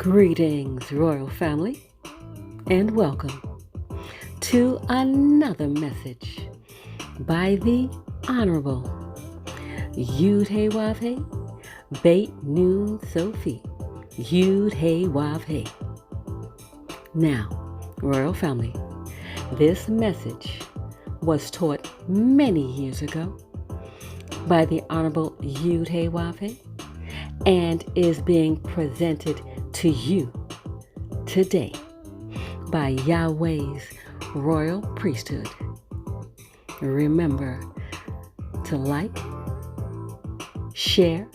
Greetings, royal family, and welcome to another message by the Honorable Yahweh Beit Nun Sophie Yahweh. Now, royal family, this message was taught many years ago by the Honorable Yahweh and is being presented to you today by Yahweh's royal priesthood. Remember to like, share,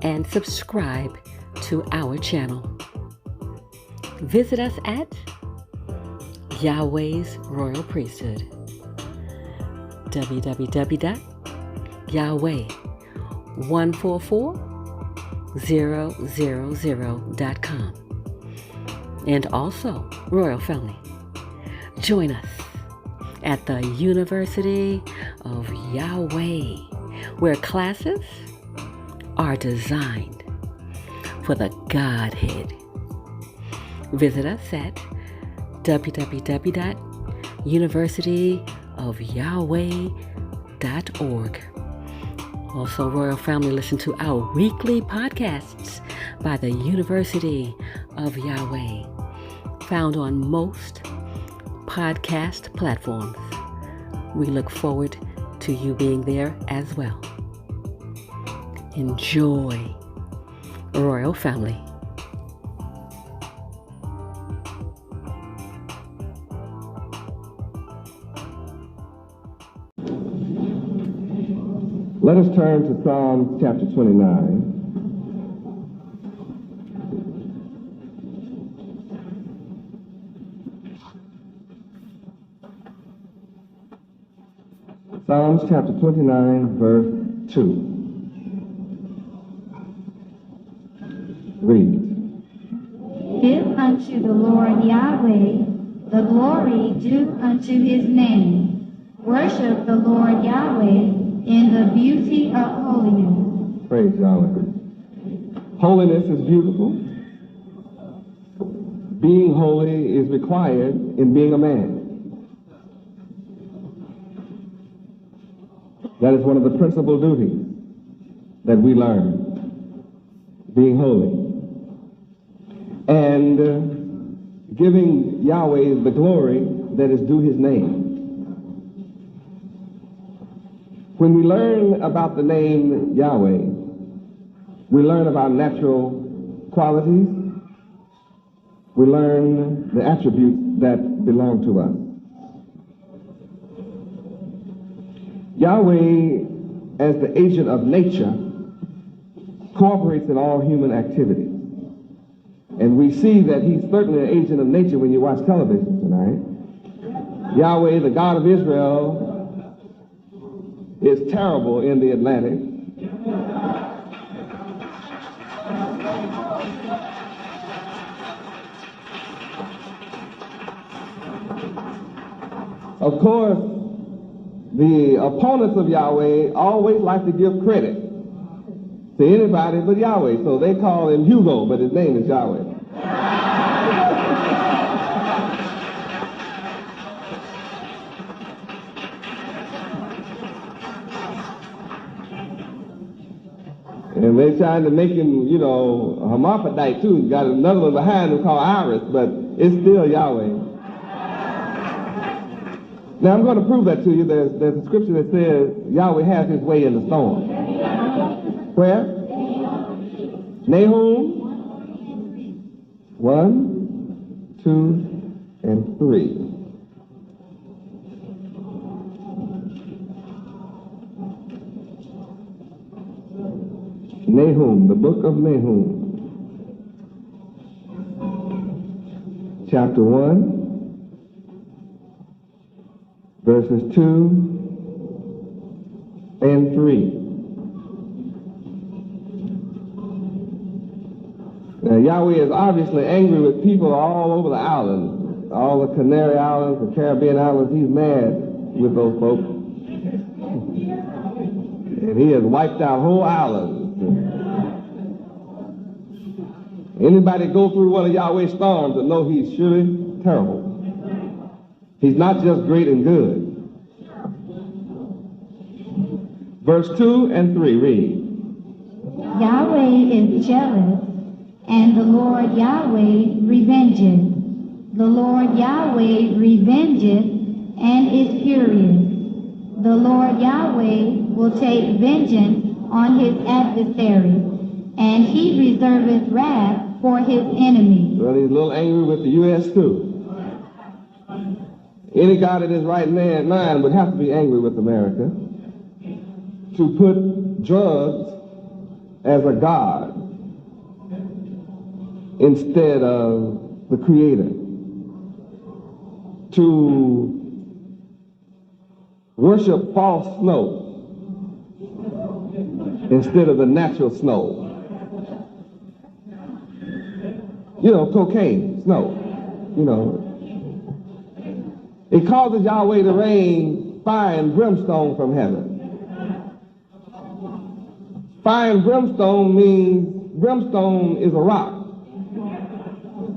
and subscribe to our channel. Visit us at Yahweh's royal priesthood, www.yahweh144000.com. And also, royal family, join us at the University of Yahweh, where classes are designed for the Godhead. Visit us at www.universityofyahweh.org. Also, royal family, listen to our weekly podcasts by the University of Yahweh, found on most podcast platforms. We look forward to you being there as well. Enjoy, royal family. Let us turn to Psalm chapter 29. Psalms chapter 29, verse 2. Read. Give unto the Lord Yahweh the glory due unto his name. Worship the Lord Yahweh in the beauty of holiness. Praise Yahweh. Holiness is beautiful. Being holy is required in being a man. That is one of the principal duties that we learn, being holy. And giving Yahweh the glory that is due his name. When we learn about the name Yahweh, we learn about natural qualities. We learn the attributes that belong to us. Yahweh, as the agent of nature, cooperates in all human activity. And we see that he's certainly an agent of nature when you watch television tonight. Yahweh, the God of Israel, is terrible in the Atlantic. Of course, the opponents of Yahweh always like to give credit to anybody but Yahweh, so they call him Hugo, but his name is Yahweh. And they're trying to make him, a hermaphrodite too. He's got another one behind him called Iris, but it's still Yahweh. Now I'm going to prove that to you. There's a scripture that says Yahweh has his way in the storm. Where? Nahum 1, 2, and 3. Nahum, the book of Nahum, chapter 1, verses 2 and 3. Now, Yahweh is obviously angry with people all over the island, all the Canary Islands, the Caribbean Islands. He's mad with those folks. And he has wiped out whole islands. Anybody go through one of Yahweh's storms and know he's surely terrible. He's not just great and good. Verse 2 and 3, read. Yahweh is jealous, and the Lord Yahweh revengeth. The Lord Yahweh revengeth, and is furious. The Lord Yahweh will take vengeance on his adversaries, and he reserveth wrath for his enemies. Well, he's a little angry with the U.S. too. Any God in his right mind would have to be angry with America to put drugs as a God instead of the Creator, to worship false snow instead of the natural snow. You know, cocaine, snow, you know. It causes Yahweh to rain fire and brimstone from heaven. Fire and brimstone means brimstone is a rock.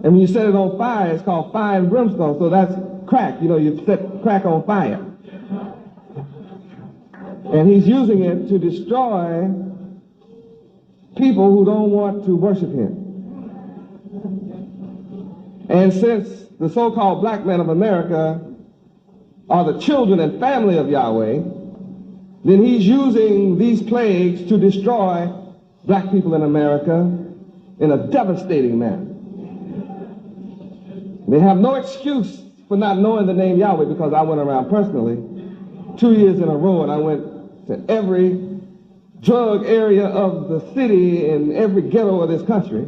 And when you set it on fire, it's called fire and brimstone. So that's crack. You know, you set crack on fire. And he's using it to destroy people who don't want to worship him. And since the so-called black men of America are the children and family of Yahweh, then he's using these plagues to destroy black people in America in a devastating manner. They have no excuse for not knowing the name Yahweh, because I went around personally 2 years in a row, and I went to every drug area of the city and every ghetto of this country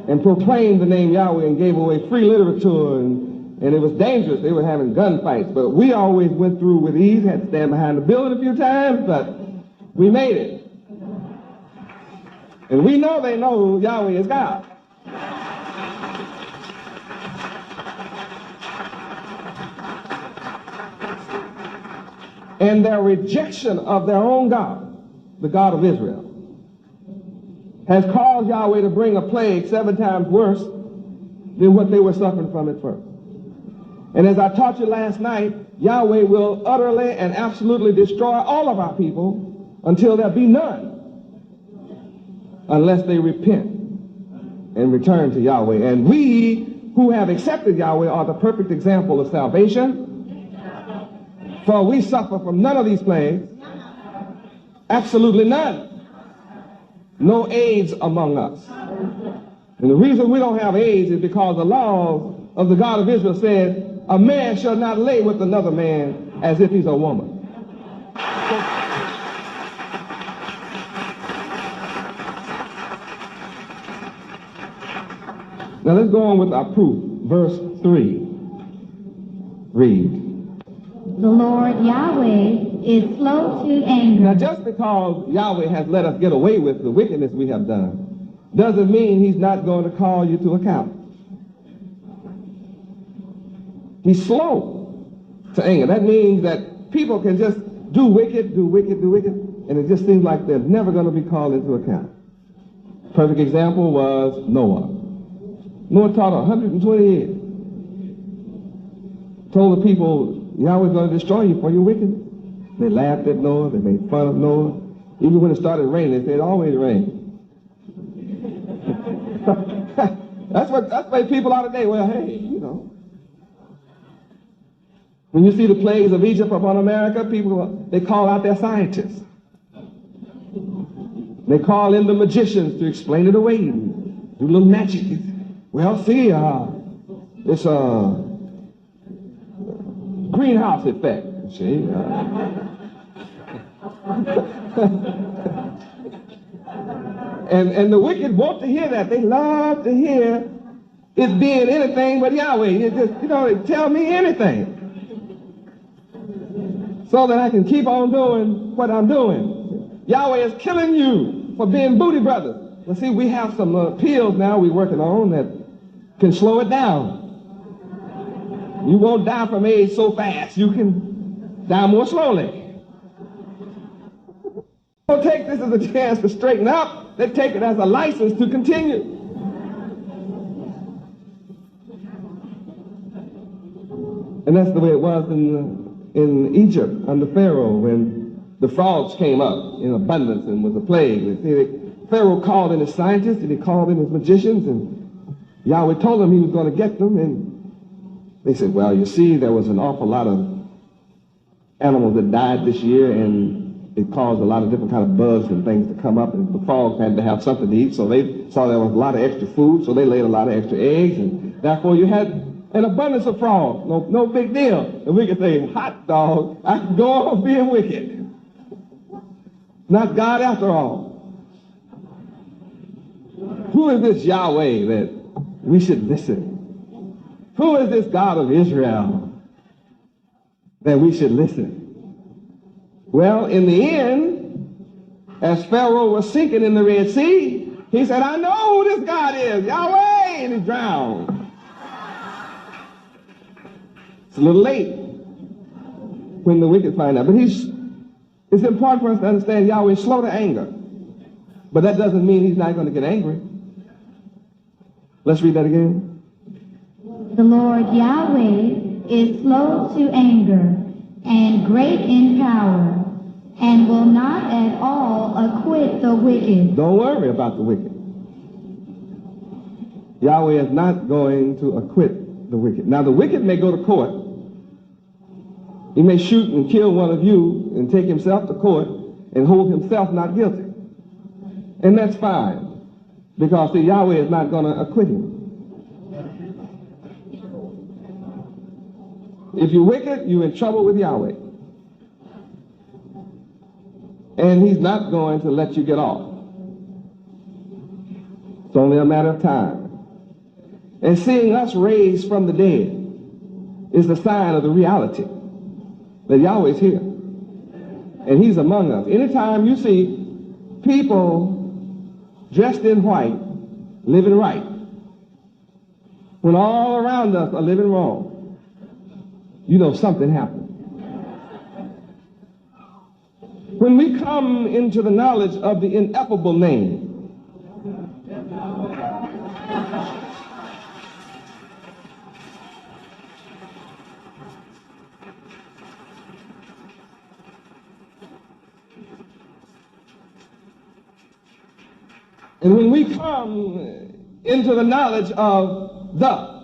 and proclaimed the name Yahweh and gave away free literature, and it was dangerous. They were having gunfights, but we always went through with ease. Had to stand behind the building a few times, but we made it. And we know they know Yahweh is God. And their rejection of their own God, the God of Israel, has caused Yahweh to bring a plague 7 times worse than what they were suffering from at first. And as I taught you last night, Yahweh will utterly and absolutely destroy all of our people until there be none, unless they repent and return to Yahweh. And we who have accepted Yahweh are the perfect example of salvation, for we suffer from none of these plagues, absolutely none. No AIDS among us. And the reason we don't have AIDS is because the laws of the God of Israel said, a man shall not lay with another man as if he's a woman. Now let's go on with our proof. Verse 3. Read. The Lord Yahweh is slow to anger. Now just because Yahweh has let us get away with the wickedness we have done doesn't mean he's not going to call you to account. He's slow to anger. That means that people can just do wicked, and it just seems like they're never going to be called into account. Perfect example was Noah. Noah taught 120 years. Told the people, Yahweh's going to destroy you for your wickedness. They laughed at Noah. They made fun of Noah. Even when it started raining, they said, it always rains. That's why people are today. Well, hey, you know. When you see the plagues of Egypt upon America, people, they call out their scientists. They call in the magicians to explain it away and do a little magic. Well, see, it's a greenhouse effect, see. And the wicked want to hear that. They love to hear it being anything but Yahweh. You just, you know, tell me anything so that I can keep on doing what I'm doing. Yahweh is killing you for being booty brothers. Well, see, we have some pills now we're working on that can slow it down. You won't die from AIDS so fast. You can die more slowly. Don't take this as a chance to straighten up. They take it as a license to continue. And that's the way it was in Egypt under Pharaoh when the frogs came up in abundance and was a plague. And see, Pharaoh called in his scientists and he called in his magicians, and Yahweh told them he was going to get them. And they said, well, you see, there was an awful lot of animals that died this year, and it caused a lot of different kind of bugs and things to come up, and the frogs had to have something to eat, so they saw there was a lot of extra food, so they laid a lot of extra eggs, and therefore you had an abundance of frogs. No big deal. And we could say, hot dog, I can go on being wicked. Not God after all. Who is this Yahweh that we should listen? Who is this God of Israel that we should listen? Well, in the end, as Pharaoh was sinking in the Red Sea, he said, I know who this God is, Yahweh, and he drowned. It's a little late when the wicked find out. But it's important for us to understand Yahweh is slow to anger. But that doesn't mean he's not going to get angry. Let's read that again. The Lord Yahweh is slow to anger and great in power, and will not at all acquit the wicked. Don't worry about the wicked. Yahweh is not going to acquit the wicked. Now, the wicked may go to court. He may shoot and kill one of you and take himself to court and hold himself not guilty. And that's fine, because see, Yahweh is not going to acquit him. If you're wicked, you're in trouble with Yahweh. And he's not going to let you get off. It's only a matter of time. And seeing us raised from the dead is the sign of the reality that Yahweh's here. And he's among us. Anytime you see people dressed in white, living right, when all around us are living wrong, you know something happened. When we come into the knowledge of the ineffable name, and when we come into the knowledge of the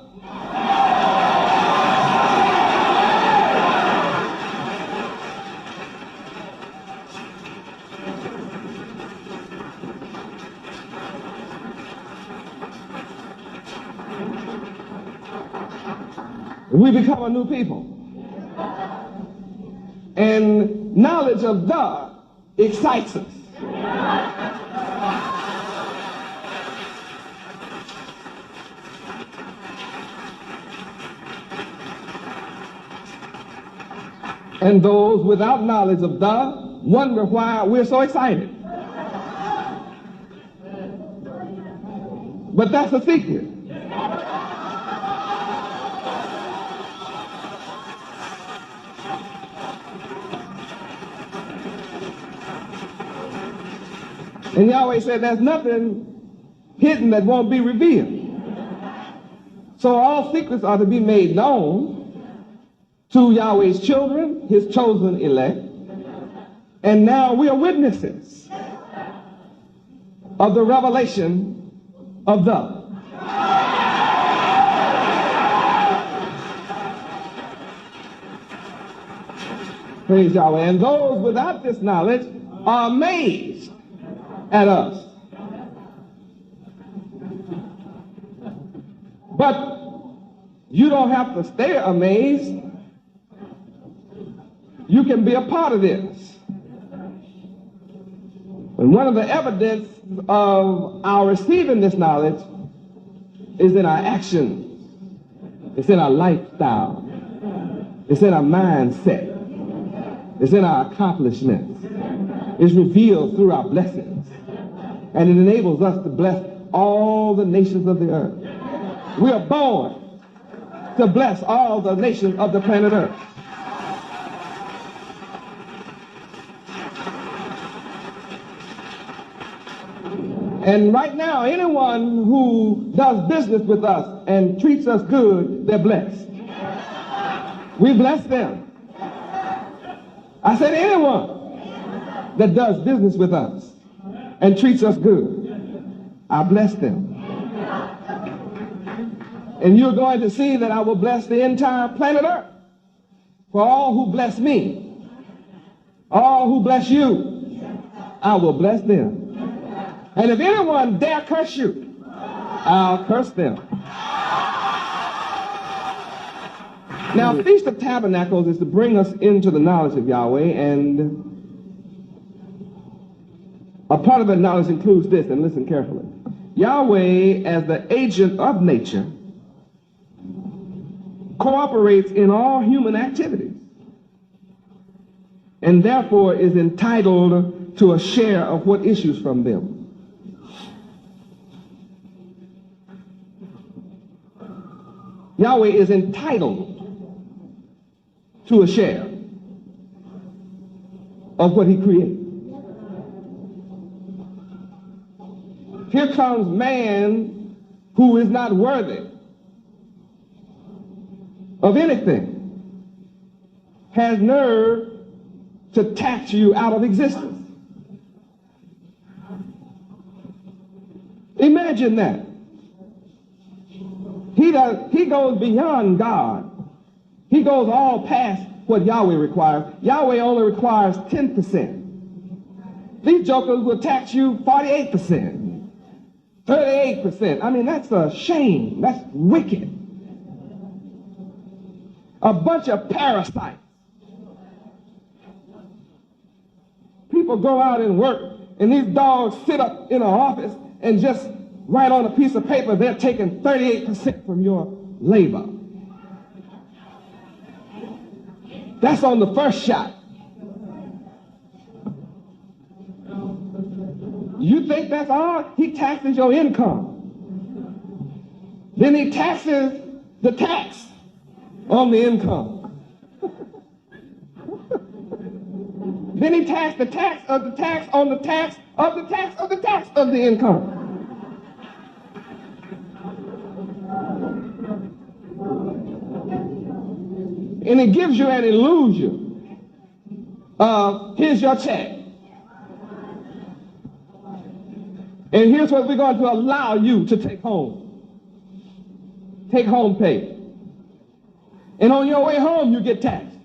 we become a new people. And knowledge of the excites us. And those without knowledge of the wonder why we're so excited. But that's a secret. And Yahweh said there's nothing hidden that won't be revealed. So all secrets are to be made known to Yahweh's children, his chosen elect. And now we are witnesses of the revelation of the. Praise Yahweh. And those without this knowledge are amazed at us. But you don't have to stay amazed. You can be a part of this. And one of the evidence of our receiving this knowledge is in our actions. It's in our lifestyle. It's in our mindset. It's in our accomplishments. It's revealed through our blessings. And it enables us to bless all the nations of the earth. We are born to bless all the nations of the planet Earth. And right now, anyone who does business with us and treats us good, they're blessed. We bless them. I said anyone that does business with us and treats us good, I bless them. And you're going to see that I will bless the entire planet Earth. For all who bless me, all who bless you, I will bless them. And if anyone dare curse you, I'll curse them. Now, Feast of Tabernacles is to bring us into the knowledge of Yahweh, and a part of that knowledge includes this, and listen carefully. Yahweh, as the agent of nature, cooperates in all human activities, and therefore is entitled to a share of what issues from them. Yahweh is entitled to a share of what he created. Here comes man who is not worthy of anything, has nerve to tax you out of existence. Imagine that. He goes beyond God. He goes all past what Yahweh requires. Yahweh only requires 10%. These jokers will tax you 48%, 38%. I mean, that's a shame. That's wicked. A bunch of parasites. People go out and work, and these dogs sit up in an office and just write on a piece of paper they're taking 38% from your labor. That's on the first shot. You think that's all? He taxes your income. Then he taxes the tax on the income. Then he taxes the tax of the tax on the tax of the tax of the tax of the income. And it gives you an illusion of, here's your check. And here's what we're going to allow you to take home. Take home pay. And on your way home, you get taxed.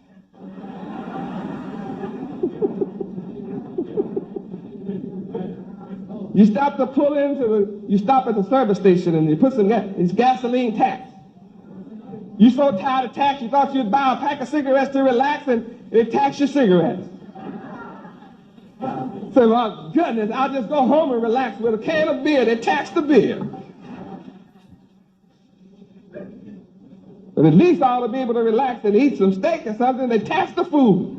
You stop to pull into you stop at the service station and you put some gas, it's gasoline tax. You're so tired of tax, you thought you'd buy a pack of cigarettes to relax, and it taxed your cigarettes. So, my goodness, I'll just go home and relax with a can of beer. They tax the beer. But at least I ought to be able to relax and eat some steak or something. They tax the food.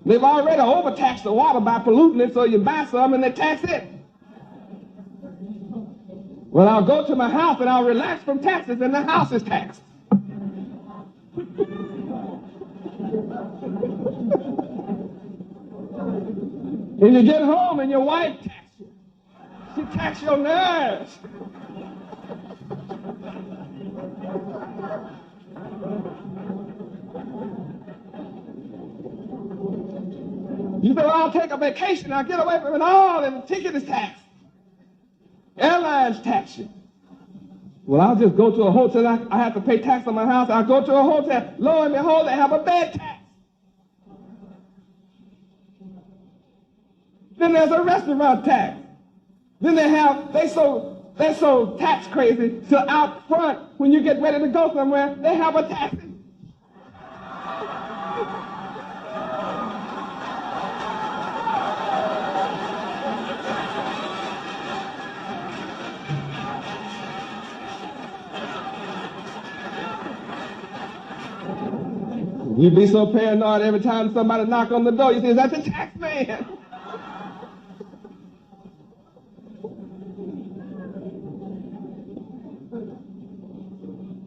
They've already overtaxed the water by polluting it, so you buy some and they tax it. Well, I'll go to my house and I'll relax from taxes, and the house is taxed. And you get home and your wife taxes you. She taxes your nerves. You say, well, I'll take a vacation, I'll get away from it all, and the ticket is taxed. Airlines tax you. Well, I'll just go to a hotel. I have to pay tax on my house. I'll go to a hotel. Lo and behold, they have a bed tax. Then there's a restaurant tax. Then they're so tax crazy, so out front, when you get ready to go somewhere, they have a taxi. You'd be so paranoid every time somebody knock on the door, you say, is that the tax man?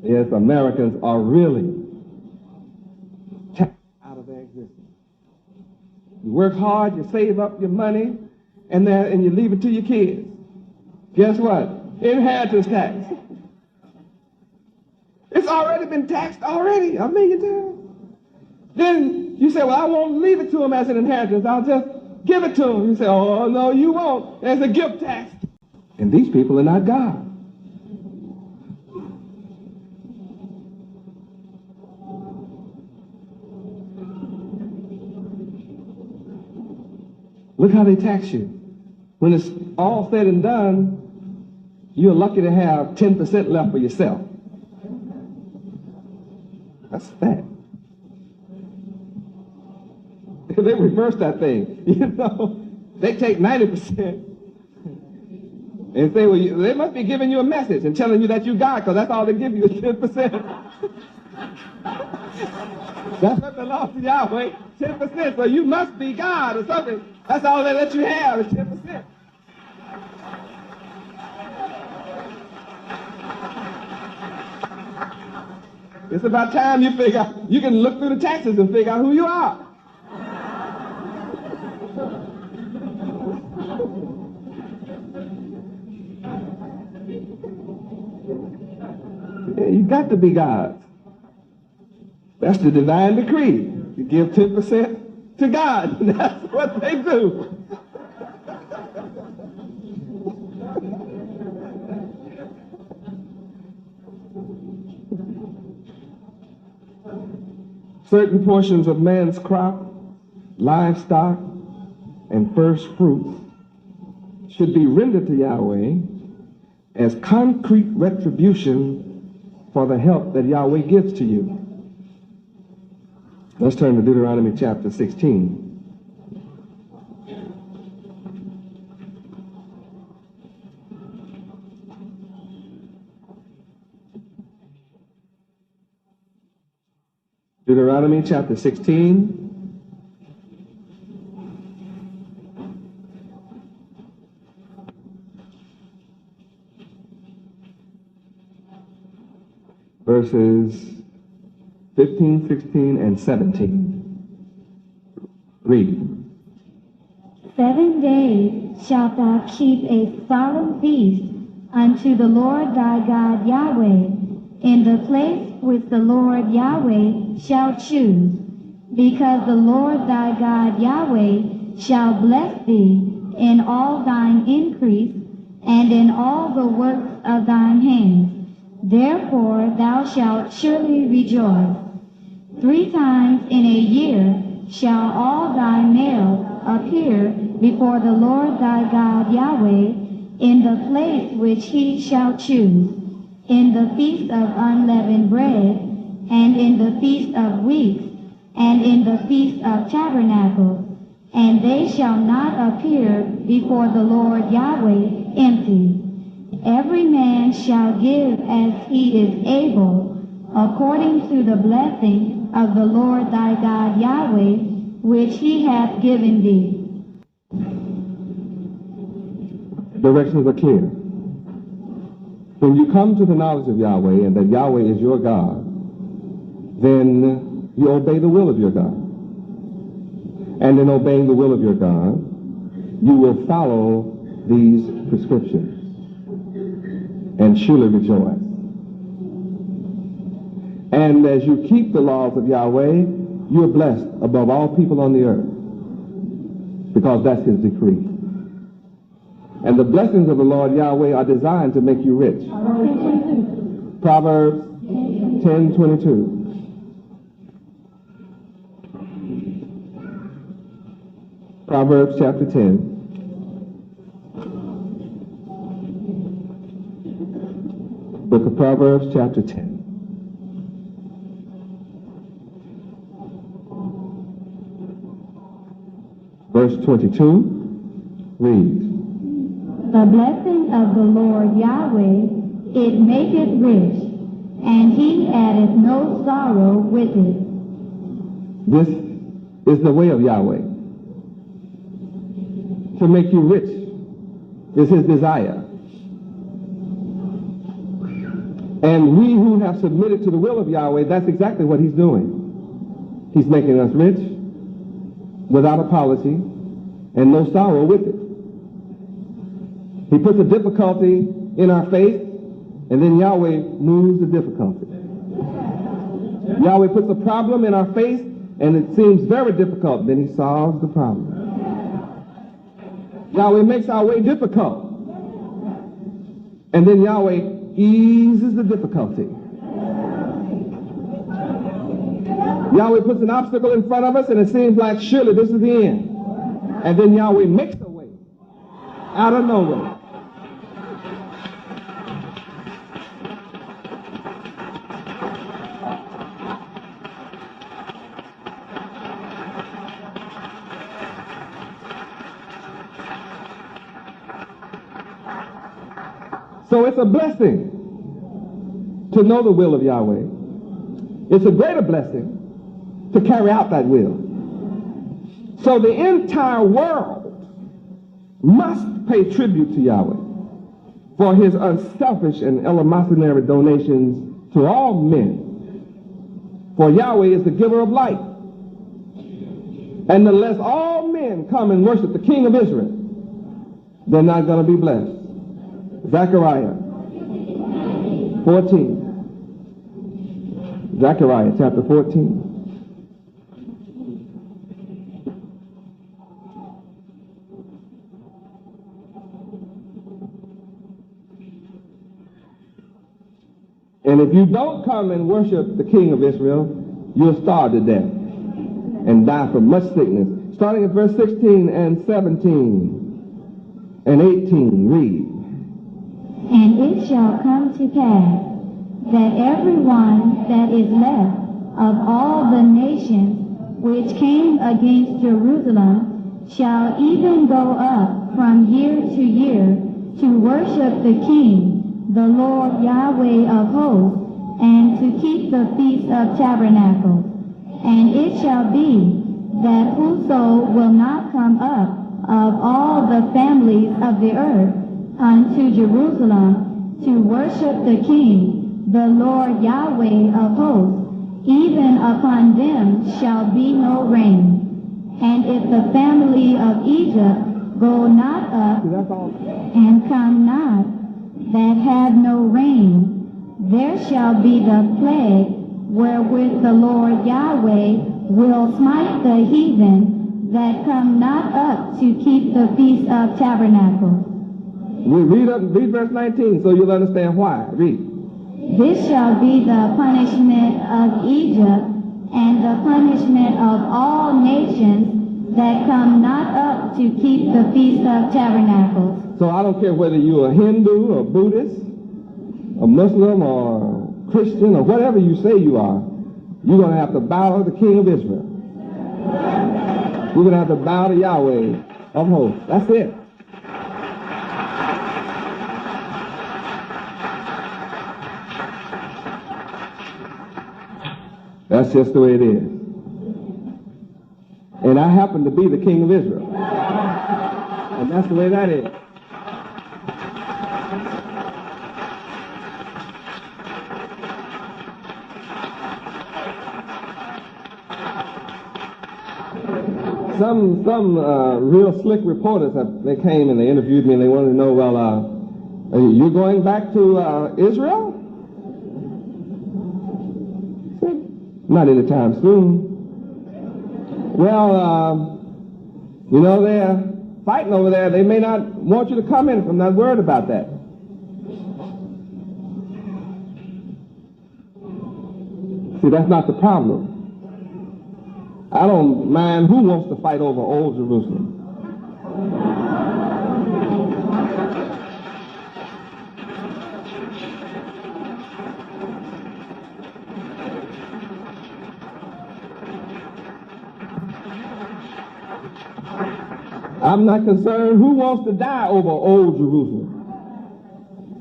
Yes, Americans are really taxed out of their existence. You work hard, you save up your money, and you leave it to your kids. Guess what? Inheritance tax. It's already been taxed already, 1,000,000 times. Then you say, well, I won't leave it to him as an inheritance. I'll just give it to him. You say, oh, no, you won't. As a gift tax. And these people are not God. Look how they tax you. When it's all said and done, you're lucky to have 10% left for yourself. That's fact. They reverse that thing. You know, they take 90% and say, well, they must be giving you a message and telling you that you God, because that's all they give you is 10%. That's what belongs to Yahweh, 10%. So you must be God or something. That's all they let you have is 10%. It's about time you figure out, you can look through the taxes and figure out who you are. Yeah, you got to be God. That's the divine decree. You give 10% to God. That's what they do. Certain portions of man's crop, livestock, and first fruits should be rendered to Yahweh as concrete retribution for the help that Yahweh gives to you. Let's turn to Deuteronomy chapter 16. Deuteronomy chapter 16. Verses 15, 16, and 17. Read. 7 days shalt thou keep a solemn feast unto the Lord thy God Yahweh, in the place which the Lord Yahweh shall choose, because the Lord thy God Yahweh shall bless thee in all thine increase and in all the works of thine hands. Therefore thou shalt surely rejoice. 3 times in a year shall all thy males appear before the Lord thy God Yahweh in the place which he shall choose, in the feast of unleavened bread, and in the feast of weeks, and in the feast of tabernacles, and they shall not appear before the Lord Yahweh empty. Every man shall give as he is able, according to the blessing of the Lord thy God Yahweh, which he hath given thee. Directions are clear. When you come to the knowledge of Yahweh and that Yahweh is your God, then you obey the will of your God. And in obeying the will of your God, you will follow these prescriptions and surely rejoice. And as you keep the laws of Yahweh, you're blessed above all people on the earth, because that's his decree. And the blessings of the Lord Yahweh are designed to make you rich. Proverbs 10:22. Proverbs chapter 10. Book of Proverbs chapter 10. Verse 22. Read. The blessing of the Lord Yahweh, it maketh rich, and he addeth no sorrow with it. This is the way of Yahweh. To make you rich is his desire. And we who have submitted to the will of Yahweh, that's exactly what he's doing. He's making us rich without apology and no sorrow with it. He puts a difficulty in our faith, and then Yahweh moves the difficulty. Yahweh puts a problem in our face, and it seems very difficult. Then he solves the problem. Yahweh makes our way difficult. And then Yahweh eases the difficulty. Yahweh puts an obstacle in front of us, and it seems like surely this is the end. And then Yahweh makes a way out of nowhere. So it's a blessing to know the will of Yahweh. It's a greater blessing to carry out that will. So the entire world must pay tribute to Yahweh for his unselfish and eleemosynary donations to all men. For Yahweh is the giver of light. And unless all men come and worship the King of Israel, they're not going to be blessed. Zechariah 14. Zechariah chapter 14. And if you don't come and worship the King of Israel, you'll starve to death and die from much sickness. Starting at verse 16 and 17 and 18, read. And it shall come to pass that everyone that is left of all the nations which came against Jerusalem shall even go up from year to year to worship the King, the Lord Yahweh of hosts, and to keep the Feast of Tabernacles. And it shall be that whoso will not come up of all the families of the earth unto Jerusalem to worship the King, the Lord Yahweh of hosts, even upon them shall be no rain. And if the family of Egypt go not up and come not, that have no rain, there shall be the plague wherewith the Lord Yahweh will smite the heathen that come not up to keep the Feast of Tabernacles. We read verse 19 so you'll understand why. Read. This shall be the punishment of Egypt and the punishment of all nations that come not up to keep the Feast of Tabernacles. So I don't care whether you're a Hindu or Buddhist, a Muslim or Christian or whatever you say you are, you're going to have to bow to the King of Israel. You're going to have to bow to Yahweh of hosts. That's it. That's just the way it is. And I happen to be the King of Israel. And that's the way that is. Some real slick reporters, they came and they interviewed me and they wanted to know, well, you're going back to Israel? Not anytime soon. Well, they're fighting over there. They may not want you to come in if I'm not worried about that. See, that's not the problem. I don't mind who wants to fight over old Jerusalem. I'm not concerned who wants to die over old Jerusalem.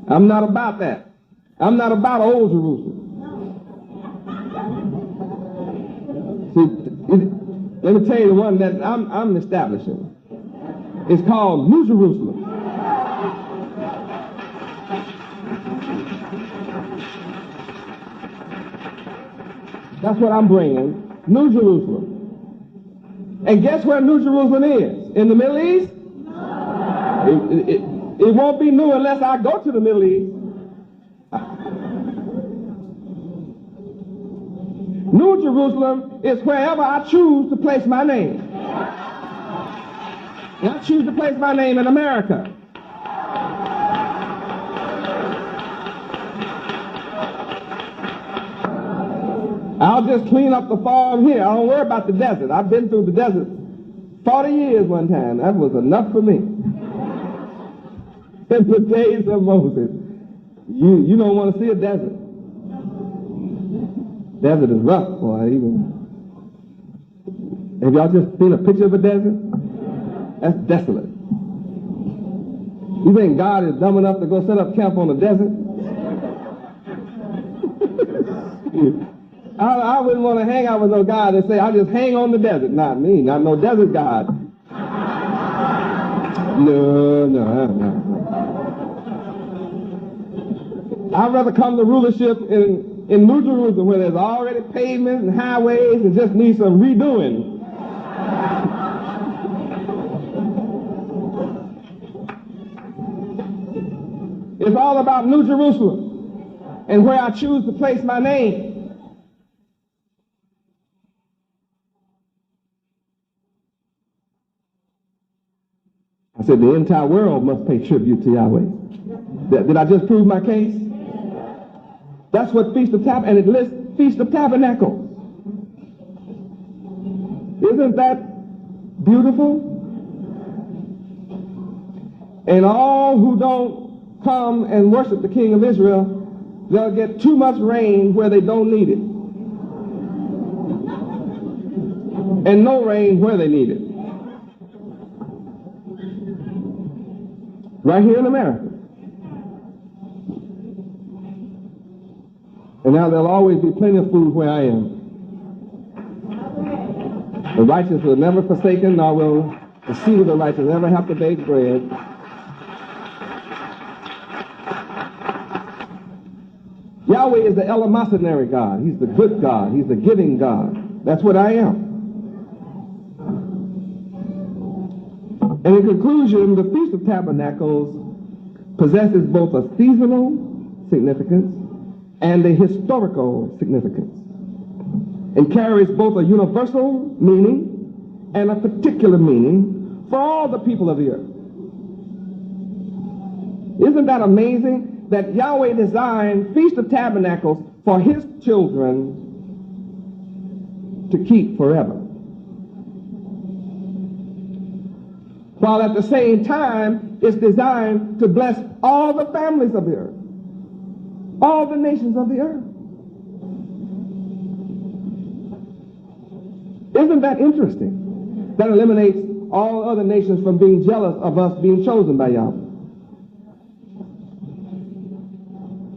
I'm not about that. I'm not about old Jerusalem. See, let me tell you the one that I'm establishing. It's called New Jerusalem. That's what I'm bringing. New Jerusalem. And guess where New Jerusalem is? In the Middle East? No. It won't be new unless I go to the Middle East. New Jerusalem is wherever I choose to place my name. And I choose to place my name in America. I'll just clean up the farm here. I don't worry about the desert. I've been through the desert 40 years one time. That was enough for me. In the days of Moses. You don't want to see a desert. Desert is rough, boy. Have y'all just seen a picture of a desert? That's desolate. You think God is dumb enough to go set up camp on the desert? I wouldn't want to hang out with no God and say, I'll just hang on the desert. Not me, not no desert God. No. I'd rather come to rulership in New Jerusalem where there's already pavements and highways and just need some redoing. It's all about New Jerusalem and where I choose to place my name. I said the entire world must pay tribute to Yahweh. Did I just prove my case? That's what Feast of Tabernacles, and it lists Feast of Tabernacles. Isn't that beautiful? And all who don't come and worship the King of Israel, they'll get too much rain where they don't need it. And no rain where they need it. Right here in America. And now there'll always be plenty of food where I am. The righteous will never forsaken, nor will the seed of the righteous ever have to bake bread. Yahweh is the eleemosynary God. He's the good God. He's the giving God. That's what I am. And in conclusion, the Feast of Tabernacles possesses both a seasonal significance and a historical significance, and carries both a universal meaning and a particular meaning for all the people of the earth. Isn't that amazing that Yahweh designed Feast of Tabernacles for his children to keep forever, while at the same time it's designed to bless all the families of the earth, all the nations of the earth. Isn't that interesting? That eliminates all other nations from being jealous of us being chosen by Yahweh.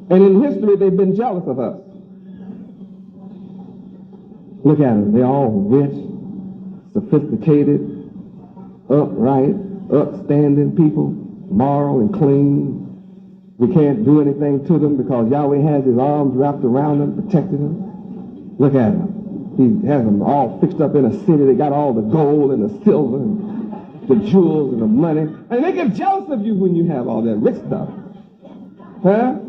And in history, they've been jealous of us. Look at them. They're all rich, sophisticated, upright, upstanding people, moral and clean. We can't do anything to them because Yahweh has his arms wrapped around them, protecting them. Look at them. He has them all fixed up in a city. They got all the gold and the silver and the jewels and the money. And they get jealous of you when you have all that rich stuff. Huh?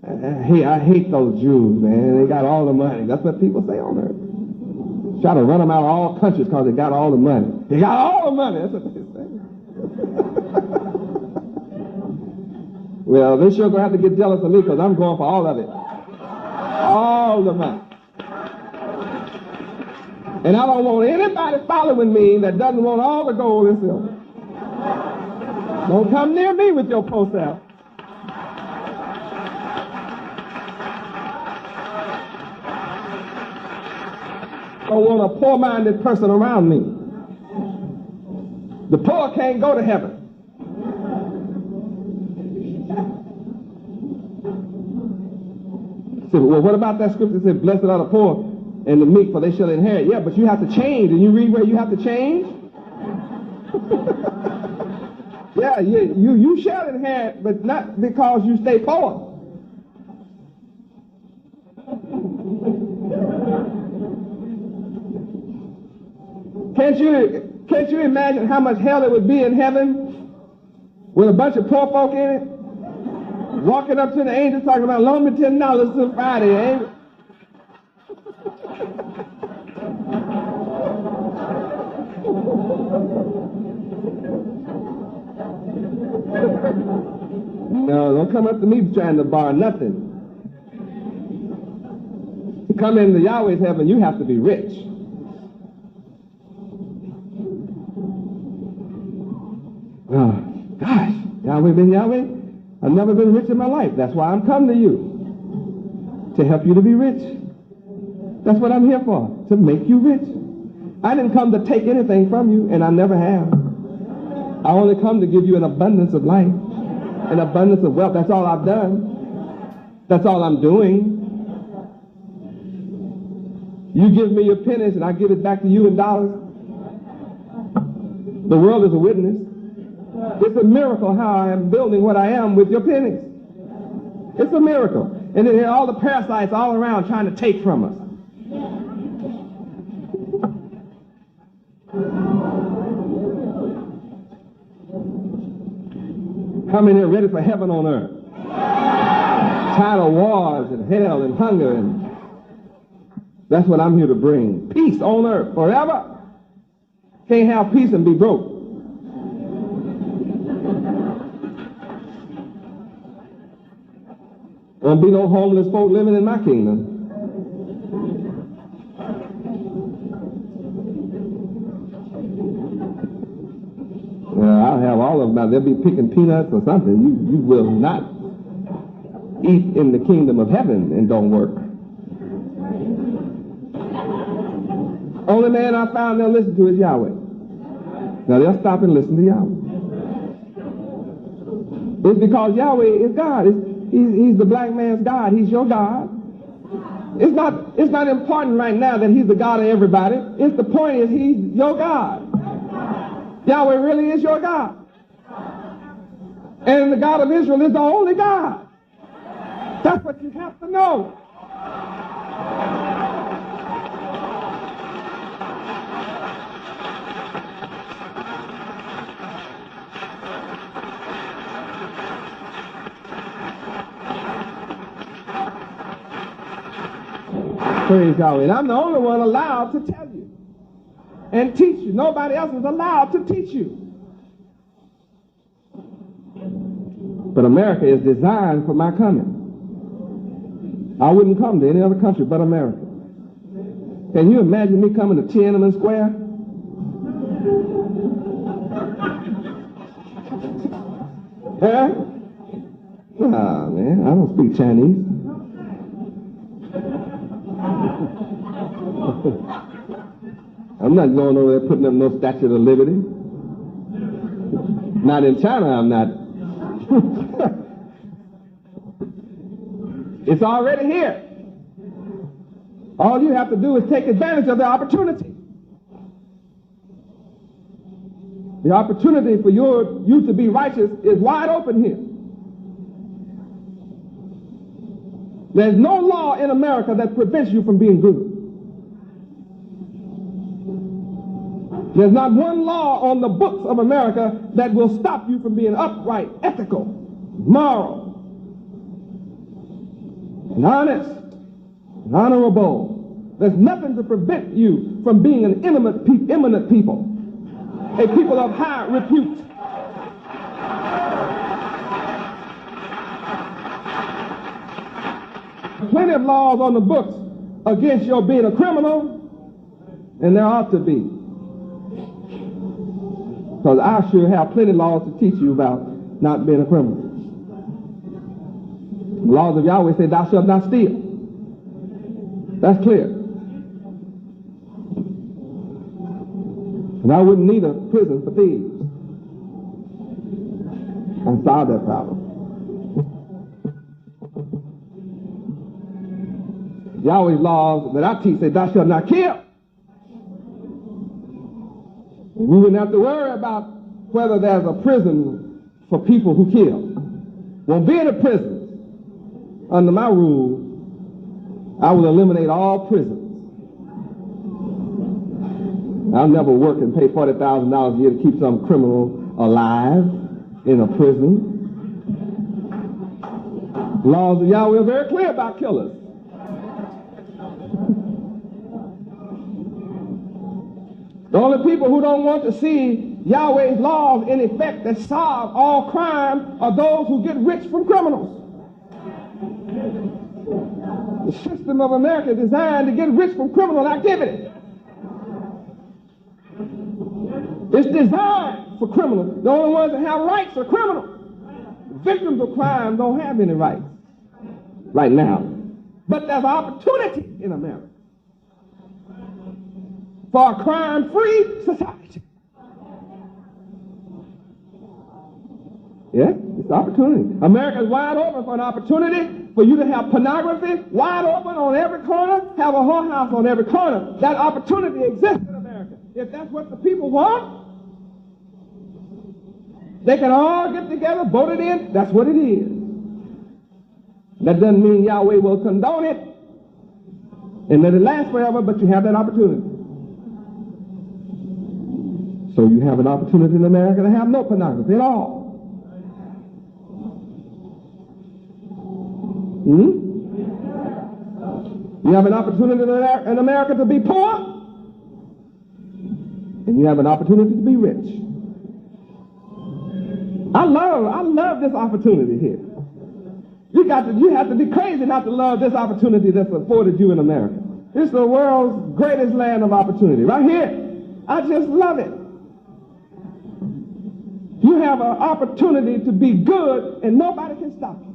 I hate those Jews, man. They got all the money. That's what people say on earth. Try to run them out of all countries because they got all the money. They got all the money. That's what they say. Well, they sure gonna have to get jealous of me because I'm going for all of it. All the money. And I don't want anybody following me that doesn't want all the gold and silver. Don't come near me with your poor self. Don't want a poor-minded person around me. The poor can't go to heaven. So, well, what about that scripture that said, blessed are the poor and the meek, for they shall inherit? Yeah, but you have to change. And you read where you have to change? Yeah, you shall inherit, but not because you stay poor. Can't you imagine how much hell it would be in heaven with a bunch of poor folk in it? Walking up to the angels talking about, loan me $10 till Friday, ain't it? No, don't come up to me trying to borrow nothing. To come into Yahweh's heaven, you have to be rich. Oh, gosh, Yahweh been Yahweh? I've never been rich in my life. That's why I'm coming to you, to help you to be rich. That's what I'm here for, to make you rich. I didn't come to take anything from you, and I never have. I only come to give you an abundance of life, an abundance of wealth. That's all I've done. That's all I'm doing. You give me your pennies, and I give it back to you in dollars. The world is a witness. It's a miracle how I am building what I am with your pennies. It's a miracle. And then there are all the parasites all around trying to take from us. How many are ready for heaven on earth? Tired of wars and hell and hunger, and that's what I'm here to bring. Peace on earth forever. Can't have peace and be broke. Won't be no homeless folk living in my kingdom. I'll have all of them out. They'll be picking peanuts or something. You will not eat in the kingdom of heaven and don't work. Only man I found they'll listen to is Yahweh. Now they'll stop and listen to Yahweh. It's because Yahweh is God. He's the black man's God. He's your God. It's not important right now that he's the God of everybody. It's the point is he's your God. Yahweh really is your God. And the God of Israel is the only God. That's what you have to know. Praise Yahweh. And I'm the only one allowed to tell you and teach you. Nobody else is allowed to teach you. But America is designed for my coming. I wouldn't come to any other country but America. Can you imagine me coming to Tiananmen Square? Huh? Nah, man, I don't speak Chinese. I'm not going over there putting up no Statue of Liberty. Not in China, I'm not. It's already here. All you have to do is take advantage of the opportunity. The opportunity for you to be righteous is wide open here. There's no law in America that prevents you from being good. There's not one law on the books of America that will stop you from being upright, ethical, moral, and honest, and honorable. There's nothing to prevent you from being an eminent people, a people of high repute. Plenty of laws on the books against your being a criminal, and there ought to be. Because I sure have plenty of laws to teach you about not being a criminal. The laws of Yahweh say, thou shalt not steal. That's clear. And I wouldn't need a prison for thieves. I solved that problem. Yahweh's laws that I teach say, thou shalt not kill. We wouldn't have to worry about whether there's a prison for people who kill. Won't be in a prison. Under my rule, I will eliminate all prisons. I'll never work and pay $40,000 a year to keep some criminal alive in a prison. The laws of Yahweh are very clear about killers. The only people who don't want to see Yahweh's laws in effect that solve all crime are those who get rich from criminals. The system of America is designed to get rich from criminal activity. It's designed for criminals. The only ones that have rights are criminals. Victims of crime don't have any rights right now. But there's opportunity in America for a crime-free society. Yeah, it's opportunity. America is wide open for an opportunity for you to have pornography wide open on every corner, have a whorehouse on every corner. That opportunity exists in America. If that's what the people want, they can all get together, vote it in. That's what it is. That doesn't mean Yahweh will condone it and let it last forever, but you have that opportunity. So you have an opportunity in America to have no pornography at all. You have an opportunity in America to be poor, and you have an opportunity to be rich. I love this opportunity here. You have to be crazy not to love this opportunity that's afforded you in America. It's the world's greatest land of opportunity. Right here. I just love it. You have an opportunity to be good and nobody can stop you.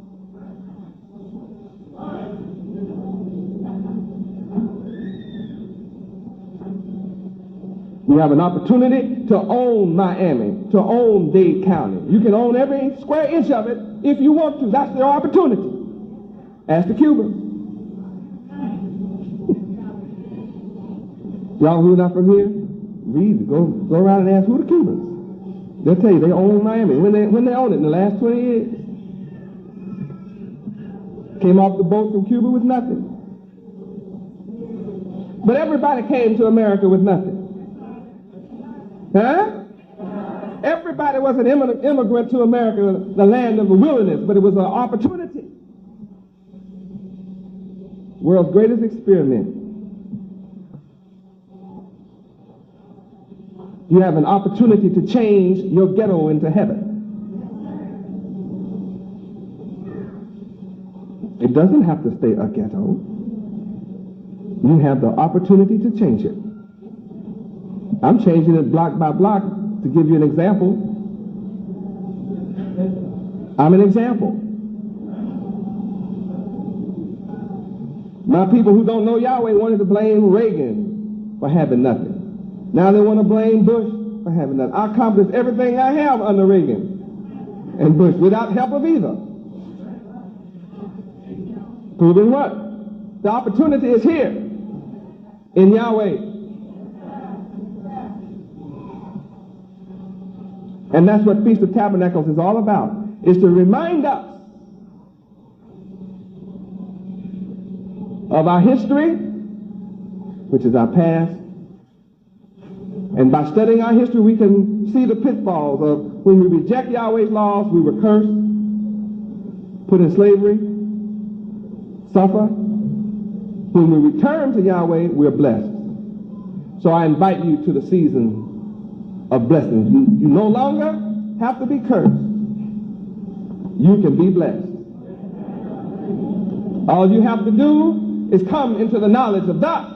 You have an opportunity to own Miami, to own Dade County. You can own every square inch of it if you want to. That's their opportunity. Ask the Cubans. Y'all who are not from here, read it. Go around and ask who the Cubans. They'll tell you they own Miami. When they own it in the last 20 years. Came off the boat from Cuba with nothing. But everybody came to America with nothing. Huh? Everybody was an immigrant to America, the land of the wilderness, but it was an opportunity. World's greatest experiment. You have an opportunity to change your ghetto into heaven. It doesn't have to stay a ghetto. You have the opportunity to change it. I'm changing it block by block to give you an example. I'm an example. My people who don't know Yahweh wanted to blame Reagan for having nothing. Now they want to blame Bush for having nothing. I accomplished everything I have under Reagan and Bush without help of either. Proving what? The opportunity is here in Yahweh. And that's what Feast of Tabernacles is all about, is to remind us of our history, which is our past. And by studying our history, we can see the pitfalls of when we reject Yahweh's laws, we were cursed, put in slavery, suffer. When we return to Yahweh, we're blessed. So I invite you to the season of blessings. You no longer have to be cursed. You can be blessed. All you have to do is come into the knowledge of God.